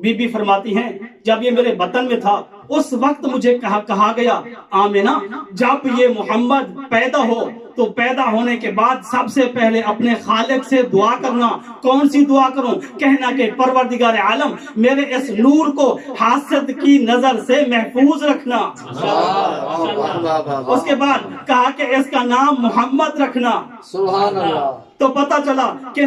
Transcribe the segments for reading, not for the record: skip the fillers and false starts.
Be be فرماتی ہیں جب یہ میرے بطن میں تھا اس وقت مجھے کہا گیا آمنہ جب یہ محمد پیدا ہو تو پیدا ہونے کے بعد سب سے پہلے اپنے خالق سے دعا کرنا. کون سی دعا کروں؟ کہنا کہ پروردگار عالم میرے اس نور کو حاسد کی نظر سے محفوظ رکھنا. اس کے بعد کہا کہ اس کا نام محمد رکھنا. سبحان اللہ. تو پتہ چلا کہ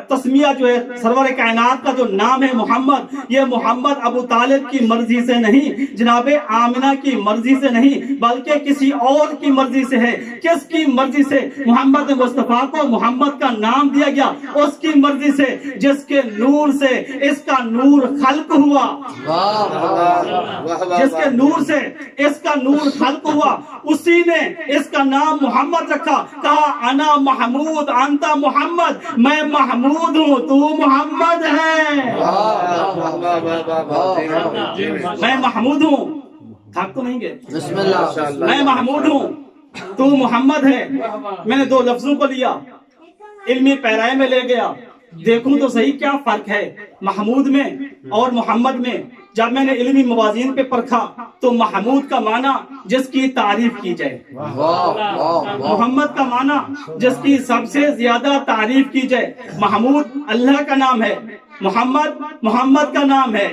تسمیہ جو ہے سرور کائنات کا جو نام ہے محمد، یہ محمد ابو طالب کی مرضی سے نہیں، جناب آمنہ کی مرضی سے نہیں، بلکہ کسی اور کی مرضی سے ہے. کس کی مرضی سے محمد مصطفیٰ کو محمد کا نام دیا گیا؟ اس کی مرضی سے جس کے نور سے اس کا نور خلق ہوا. جس کے نور سے اس کا نور خلق ہوا اسی نے اس کا نام محمد رکھا. کہا انا محمود انت محمد، میں محمود ہوں تو محمد ہے. میں محمود ہوں، تھک تو نہیں گئے؟ بسم اللہ. میں محمود ہوں تو محمد ہے. میں نے دو لفظوں کو لیا، علمی پیرائے میں لے گیا، دیکھوں تو صحیح کیا فرق ہے محمود میں اور محمد میں. جب میں نے علمی موازین پہ پرکھا تو محمود کا معنی جس کی تعریف کی جائے، محمد کا معنی جس کی سب سے زیادہ تعریف کی جائے. محمود اللہ کا نام ہے، محمد کا نام ہے.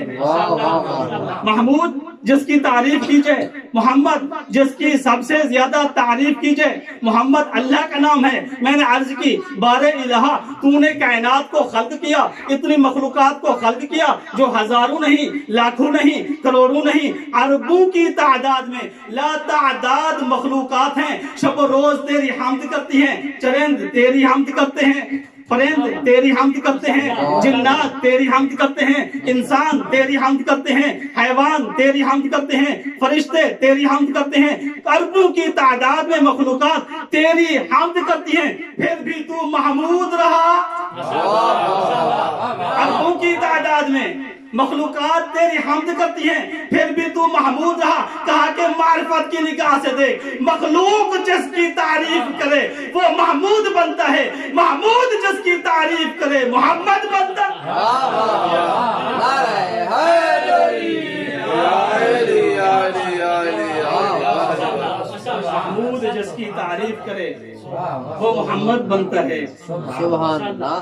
محمود جس کی تعریف کی جائے، محمد جس کی سب سے زیادہ تعریف کی جائے. محمد اللہ کا نام ہے. میں نے عرض کی بارے الہ تو نے کائنات کو خلق کیا، اتنی مخلوقات کو خلق کیا جو ہزاروں نہیں، لاکھوں نہیں، کروڑوں نہیں، اربوں کی تعداد میں لا تعداد مخلوقات ہیں. شب و روز تیری حمد کرتی ہیں، چرند تیری حمد کرتے ہیں، پرند تیری حمد کرتے ہیں، جنات تیری حمد کرتے ہیں، انسان تیری حمد کرتے ہیں، حیوان تیری حمد کرتے ہیں، فرشتے تیری حمد کرتے ہیں. اربوں کی تعداد میں مخلوقات تیری حمد کرتی ہیں، پھر بھی تو محمود رہا. اربوں کی تعداد میں مخلوقات تیری حمد کرتی ہیں، پھر بھی تو محمود رہا. کہا کہ معرفت کی نگاہ سے دیکھ، مخلوق جس کی تعریف کرے وہ محمود بنتا ہے، محمود جس کی تعریف کرے محمد بنتا ہے. محمود جس کی تعریف کرے وہ محمد بنتا ہے. سبحان اللہ.